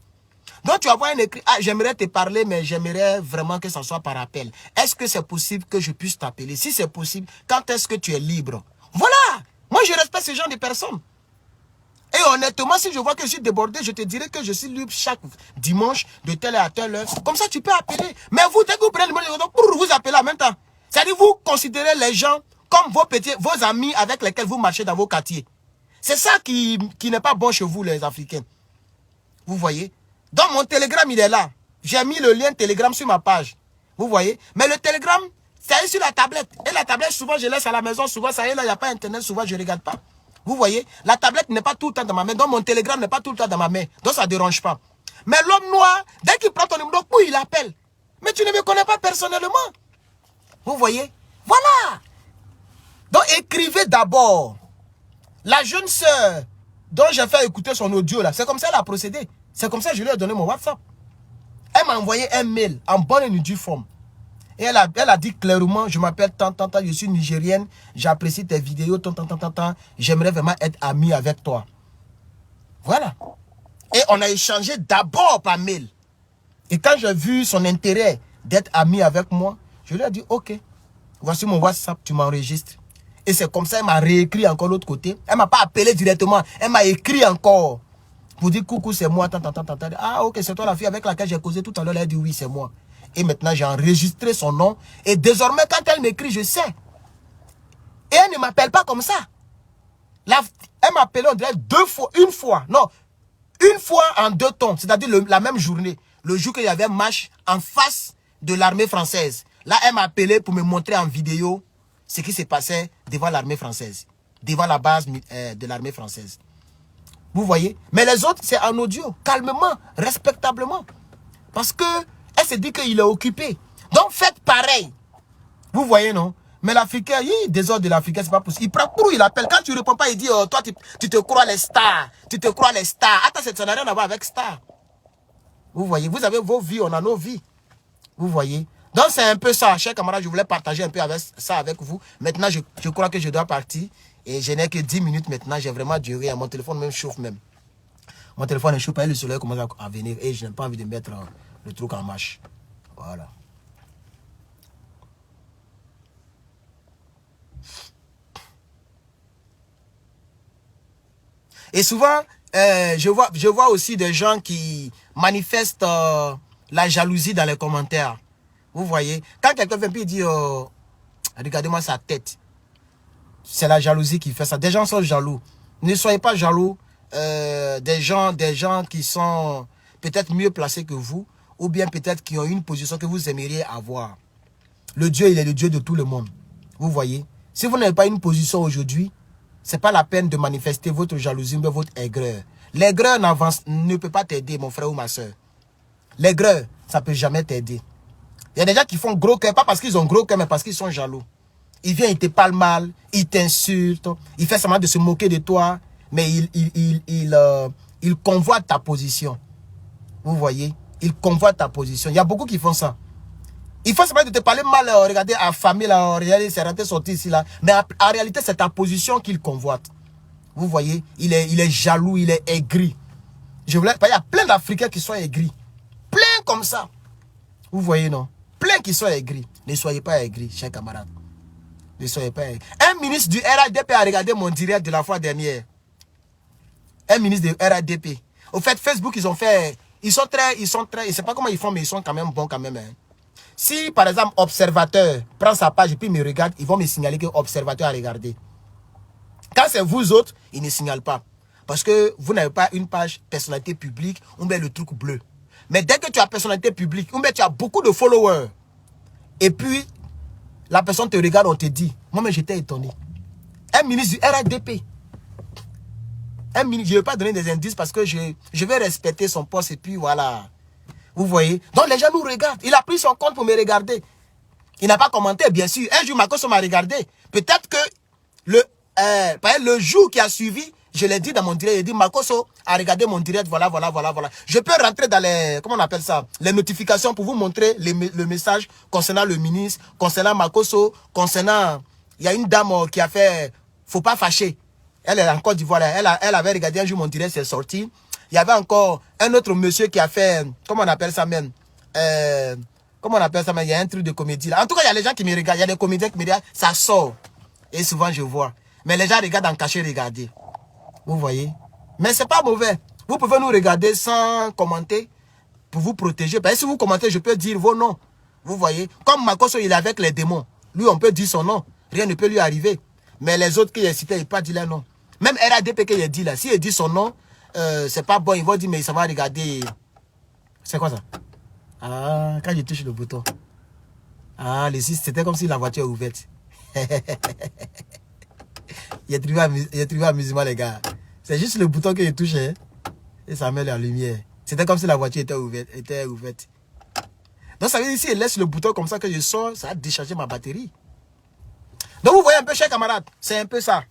Donc tu envoies un écrit, ah j'aimerais te parler mais j'aimerais vraiment que ça soit par appel. Est-ce que c'est possible que je puisse t'appeler? Si c'est possible, quand est-ce que tu es libre? Voilà, moi je respecte ce genre de personnes. Et honnêtement, si je vois que je suis débordé, je te dirai que je suis libre chaque dimanche de telle heure à telle heure. Comme ça tu peux appeler. Mais vous, dès que vous prenez le numéro, pour vous appeler en même temps. C'est-à-dire vous considérez les gens comme vos amis avec lesquels vous marchez dans vos quartiers. C'est ça qui n'est pas bon chez vous les Africains. Vous voyez? Donc mon Telegram, il est là. J'ai mis le lien Telegram sur ma page. Vous voyez? Mais le Telegram, c'est sur la tablette. Et la tablette, souvent, je laisse à la maison. Souvent, ça y est, là, il n'y a pas Internet. Souvent, je ne regarde pas. Vous voyez? La tablette n'est pas tout le temps dans ma main. Donc, mon Telegram n'est pas tout le temps dans ma main. Donc, ça ne dérange pas. Mais l'homme noir, dès qu'il prend ton numéro, il appelle. Mais tu ne me connais pas personnellement. Vous voyez? Voilà. Donc, écrivez d'abord. La jeune sœur dont j'ai fait écouter son audio, là, c'est comme ça qu'elle a procédé. C'est comme ça que je lui ai donné mon WhatsApp. Elle m'a envoyé un mail en bonne et due forme. Et elle a dit clairement, je m'appelle tant, je suis nigérienne, j'apprécie tes vidéos, tant, j'aimerais vraiment être amie avec toi. Voilà. Et on a échangé d'abord par mail. Et quand j'ai vu son intérêt d'être amie avec moi, je lui ai dit, ok, voici mon WhatsApp, tu m'enregistres. Et c'est comme ça, elle m'a réécrit encore l'autre côté. Elle ne m'a pas appelé directement, elle m'a écrit encore. Pour dire coucou c'est moi, ah ok c'est toi la fille avec laquelle j'ai causé tout à l'heure, elle a dit oui c'est moi. Et maintenant j'ai enregistré son nom et désormais quand elle m'écrit je sais. Et elle ne m'appelle pas comme ça. Elle m'a appelé on dirait une fois en 2 temps, c'est-à-dire la même journée, le jour qu'il y avait un match en face de l'armée française. Là elle m'a appelé pour me montrer en vidéo ce qui se passait devant l'armée française, devant la base de l'armée française. Vous voyez? Mais les autres, c'est en audio. Calmement, respectablement. Parce que elle se dit qu'il est occupé. Donc, faites pareil. Vous voyez, non? Mais l'Africain, des ordres de l'Africain, c'est pas possible. Il prend pour il appelle. Quand tu ne réponds pas, il dit, oh, toi, tu te crois les stars. Tu te crois les stars. Attends, ça n'a rien à voir avec stars. Vous voyez? Vous avez vos vies, on a nos vies. Vous voyez? Donc, c'est un peu ça. Chers camarades, je voulais partager un peu ça avec vous. Maintenant, je crois que je dois partir. Et je n'ai que 10 minutes maintenant. J'ai vraiment duré. Mon téléphone même chauffe même. Mon téléphone est chaud. Et le soleil commence à venir. Et je n'ai pas envie de mettre le truc en marche. Voilà. Et souvent, je vois aussi des gens qui manifestent la jalousie dans les commentaires. Vous voyez? Quand quelqu'un vient et dit, regardez-moi sa tête. C'est la jalousie qui fait ça. Des gens sont jaloux. Ne soyez pas jaloux des gens qui sont peut-être mieux placés que vous, ou bien peut-être qui ont une position que vous aimeriez avoir. Le Dieu, il est le Dieu de tout le monde. Vous voyez? Si vous n'avez pas une position aujourd'hui, ce n'est pas la peine de manifester votre jalousie ou votre aigreur. L'aigreur ne peut pas t'aider, mon frère ou ma soeur. L'aigreur, ça ne peut jamais t'aider. Il y a des gens qui font gros cœur, pas parce qu'ils ont gros cœur, mais parce qu'ils sont jaloux. Il vient, il te parle mal, il t'insulte, il fait semblant de se moquer de toi. mais il convoite ta position. Vous voyez? Il convoite ta position. Il y a beaucoup qui font ça. Il faut simplement de te parler mal, regardez, affamé, là, regardez, c'est rentré sorti ici, là. Mais en réalité, c'est ta position qu'il convoite. Vous voyez? Il est jaloux, il est aigri. Il y a plein d'Africains qui sont aigris. Plein comme ça. Vous voyez, non? Plein qui sont aigris. Ne soyez pas aigris, chers camarades. Ne soyez pas aigris. Un ministre du RADP a regardé mon direct de la fois dernière. Un ministre du RADP. Au fait, Facebook, ils sont très, je ne sais pas comment ils font, mais ils sont quand même bons quand même. Hein. Si, par exemple, Observateur prend sa page et puis me regarde, ils vont me signaler que Observateur a regardé. Quand c'est vous autres, ils ne signalent pas. Parce que vous n'avez pas une page personnalité publique, on met le truc bleu. Mais dès que tu as personnalité publique, on met tu as beaucoup de followers. Et puis, la personne te regarde, on te dit. Moi, mais j'étais étonné. Un ministre du RADP. Un ministre, je ne vais pas donner des indices parce que je vais respecter son poste et puis voilà. Vous voyez? Donc les gens nous regardent. Il a pris son compte pour me regarder. Il n'a pas commenté, bien sûr. Un jour, Makosso m'a regardé. Peut-être que le jour qui a suivi, je l'ai dit dans mon direct, il a dit Makosso a regardé mon direct, voilà. Je peux rentrer dans les, comment on appelle ça, les notifications pour vous montrer le message concernant le ministre, concernant Makosso, concernant, il y a une dame qui a fait, faut pas fâcher. Elle est en Côte d'Ivoire, elle avait regardé un jour mon direct, c'est sorti. Il y avait encore un autre monsieur qui a fait, comment on appelle ça même, comment on appelle ça même, il y a un truc de comédie là. En tout cas, il y a les gens qui me regardent, il y a des comédiens qui me regardent, ça sort. Et souvent, je vois. Mais les gens regardent en cachet, regarder. Vous voyez? Mais c'est pas mauvais. Vous pouvez nous regarder sans commenter pour vous protéger. Parce que si vous commentez, je peux dire vos noms. Vous voyez? Comme Makosso, il est avec les démons. Lui, on peut dire son nom. Rien ne peut lui arriver. Mais les autres qui ont cité, ils ne peuvent pas dire leur nom. Même RADP qu'il a dit là, s'il dit son nom, c'est pas bon. Ils vont dire, mais ça va regarder. C'est quoi ça? Ah, quand je touche le bouton. Ah, les 6, c'était comme si la voiture est ouverte. Il a trouvé amusement, les gars. C'est juste le bouton que je touche hein, et ça met la lumière. C'était comme si la voiture était ouverte. Donc ça veut dire, si il laisse le bouton comme ça que je sors, ça va décharger ma batterie. Donc vous voyez un peu, chers camarades, c'est un peu ça.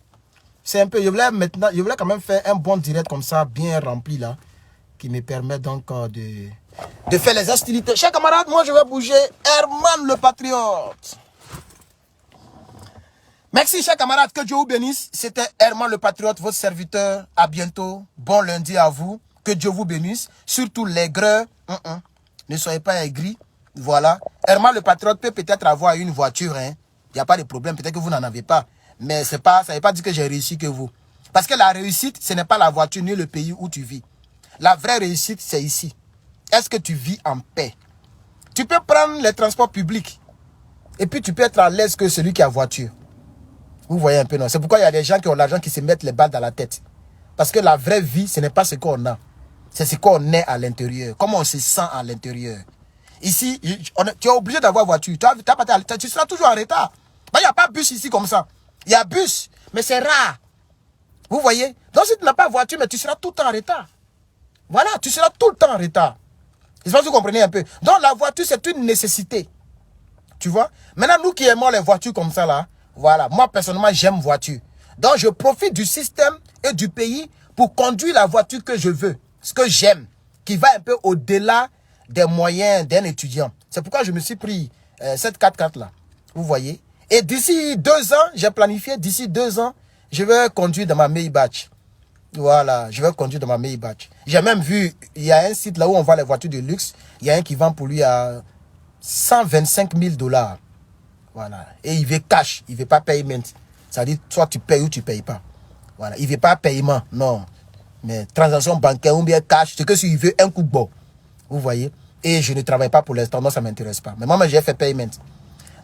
C'est un peu, je voulais quand même faire un bon direct comme ça, bien rempli là, qui me permet donc de faire les hostilités. Chers camarades, moi je vais bouger. Herman le Patriote. Merci, chers camarades, que Dieu vous bénisse. C'était Herman le Patriote, votre serviteur. À bientôt. Bon lundi à vous. Que Dieu vous bénisse. Surtout l'aigreur. Ne soyez pas aigris. Voilà. Herman le Patriote peut peut-être avoir une voiture. Il n'y a pas de problème. Peut-être que vous n'en avez pas. Mais ça ne veut pas dire que j'ai réussi que vous. Parce que la réussite, ce n'est pas la voiture ni le pays où tu vis. La vraie réussite, c'est ici. Est-ce que tu vis en paix? Tu peux prendre les transports publics. Et puis tu peux être à l'aise que celui qui a voiture. Vous voyez un peu, non? C'est pourquoi il y a des gens qui ont l'argent qui se mettent les balles dans la tête. Parce que la vraie vie, ce n'est pas ce qu'on a. C'est ce qu'on est à l'intérieur. Comment on se sent à l'intérieur. Ici, tu es obligé d'avoir voiture. Tu seras toujours en retard. Il n'y a pas de bus ici comme ça. Il y a bus, mais c'est rare. Vous voyez? Donc si tu n'as pas de voiture, mais tu seras tout le temps en retard. Voilà, tu seras tout le temps en retard. Je sais pas si vous comprenez un peu. Donc la voiture, c'est une nécessité. Tu vois? Maintenant, nous qui aimons les voitures comme ça là, voilà, moi personnellement j'aime voiture. Donc je profite du système et du pays pour conduire la voiture que je veux, ce que j'aime, qui va un peu au-delà des moyens d'un étudiant. C'est pourquoi je me suis pris cette 4x4 là, vous voyez. Et d'ici 2 ans, j'ai planifié, d'ici 2 ans, je vais conduire dans ma Maybach. Voilà, je vais conduire dans ma Maybach. J'ai même vu, il y a un site là où on vend les voitures de luxe, il y a un qui vend pour lui à 125 000 $. Voilà. Et il veut cash, il ne veut pas paiement. Ça dit, soit tu payes ou tu ne payes pas. Voilà. Il ne veut pas paiement, non. Mais transaction bancaire ou bien cash, c'est que s'il veut un coup de bon. Vous voyez. Et je ne travaille pas pour l'instant, non, ça ne m'intéresse pas. Mais moi, j'ai fait paiement.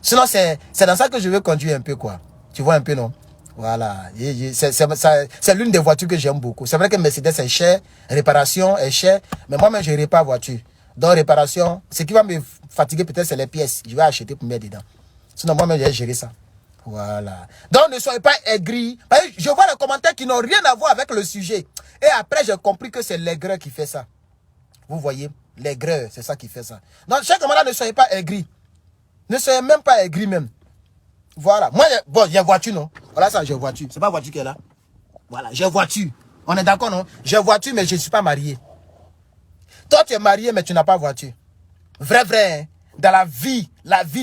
Sinon, c'est dans ça que je veux conduire un peu, quoi. Tu vois un peu, non? Voilà. C'est l'une des voitures que j'aime beaucoup. C'est vrai que Mercedes est cher, réparation est cher, mais moi-même, je ne répare voiture. Donc, réparation, ce qui va me fatiguer peut-être, c'est les pièces. Je vais acheter pour mettre dedans. Sinon, moi-même, j'ai géré ça. Voilà. Donc, ne soyez pas aigris. Je vois les commentaires qui n'ont rien à voir avec le sujet. Et après, j'ai compris que c'est l'aigreur qui fait ça. Vous voyez? L'aigreur, c'est ça qui fait ça. Donc, chers camarades, ne soyez pas aigris. Ne soyez même pas aigris même. Voilà. Moi, bon, j'ai voiture, non? Voilà ça, j'ai voiture. C'est pas voiture qui est là. Voilà, j'ai voiture. On est d'accord, non? J'ai voiture, mais je ne suis pas marié. Toi, tu es marié, mais tu n'as pas voiture. Vrai, vrai. Hein? Dans la vie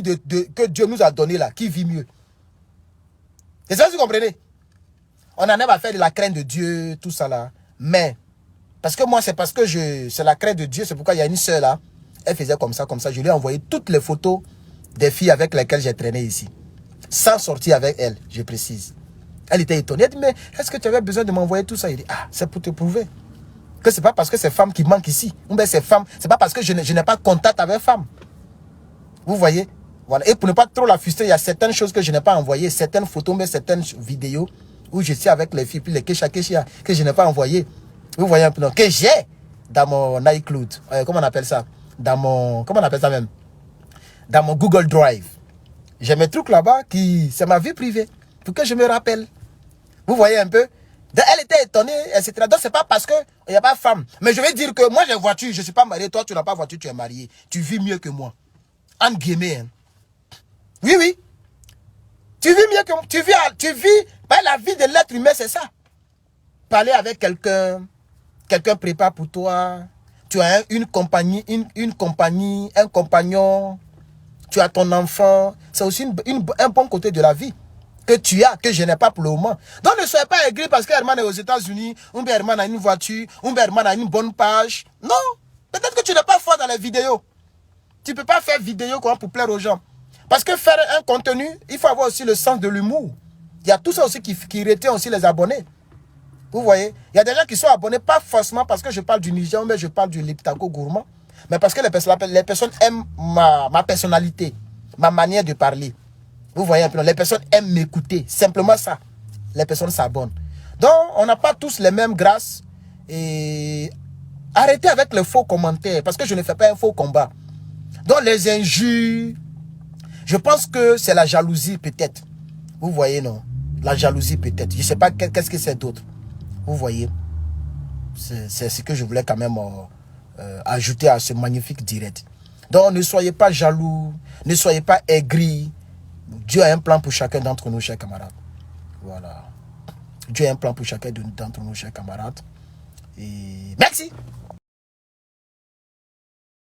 que Dieu nous a donnée là, qui vit mieux? C'est ça que vous comprenez? On en a à faire de la crainte de Dieu, tout ça là. Mais, parce que moi, c'est parce que c'est la crainte de Dieu, c'est pourquoi il y a une soeur là, elle faisait comme ça, comme ça. Je lui ai envoyé toutes les photos des filles avec lesquelles j'ai traîné ici. Sans sortir avec elle, je précise. Elle était étonnée. Elle dit, mais est-ce que tu avais besoin de m'envoyer tout ça? Il dit, ah, c'est pour te prouver que c'est pas parce que c'est femmes qui manquent ici. Ou bien c'est femmes, c'est pas parce que je n'ai pas contact avec femmes. Vous voyez? Voilà. Et pour ne pas trop la fuster, il y a certaines choses que je n'ai pas envoyées, certaines photos, mais certaines vidéos où je suis avec les filles, puis les Kesha que je n'ai pas envoyées. Vous voyez un peu, non? Que j'ai dans mon iCloud. Comment on appelle ça? Dans mon, comment on appelle ça même? Dans mon Google Drive. J'ai mes trucs là-bas qui, c'est ma vie privée. Pour que je me rappelle. Vous voyez un peu? Elle était étonnée, etc. Donc, c'est pas parce qu'il n'y a pas de femme. Mais je vais dire que moi, j'ai voiture, je ne suis pas marié. Toi, tu n'as pas voiture, tu es marié. Tu vis mieux que moi. Entre guillemets. Hein. Oui, oui. Tu vis mieux que moi. Tu vis bah, la vie de l'être humain, c'est ça. Parler avec quelqu'un. Quelqu'un prépare pour toi. Tu as une compagnie, une compagnie, un compagnon. Tu as ton enfant. C'est aussi un bon côté de la vie. Que tu as, que je n'ai pas pour le moment. Donc ne soyez pas aigri parce qu'Herman est aux États-Unis, ou bien Herman a une voiture, ou bien Herman a une bonne page. Non, peut-être que tu n'es pas fort dans les vidéos. Tu ne peux pas faire vidéo pour plaire aux gens. Parce que faire un contenu, il faut avoir aussi le sens de l'humour. Il y a tout ça aussi qui retient aussi les abonnés. Vous voyez, il y a des gens qui sont abonnés, pas forcément parce que je parle du Niger, mais je parle du Liptako gourmand, mais parce que les personnes aiment ma personnalité, ma manière de parler. Vous voyez un peu, les personnes aiment m'écouter. Simplement ça. Les personnes s'abonnent. Donc, on n'a pas tous les mêmes grâces. Et arrêtez avec les faux commentaires. Parce que je ne fais pas un faux combat. Donc, les injures. Je pense que c'est la jalousie peut-être. Vous voyez, non? La jalousie peut-être. Je ne sais pas qu'est-ce que c'est d'autre. Vous voyez? C'est ce que je voulais quand même ajouter à ce magnifique direct. Donc, ne soyez pas jaloux. Ne soyez pas aigris. Dieu a un plan pour chacun d'entre nous, chers camarades. Voilà. Dieu a un plan pour chacun d'entre nous, chers camarades. Et merci.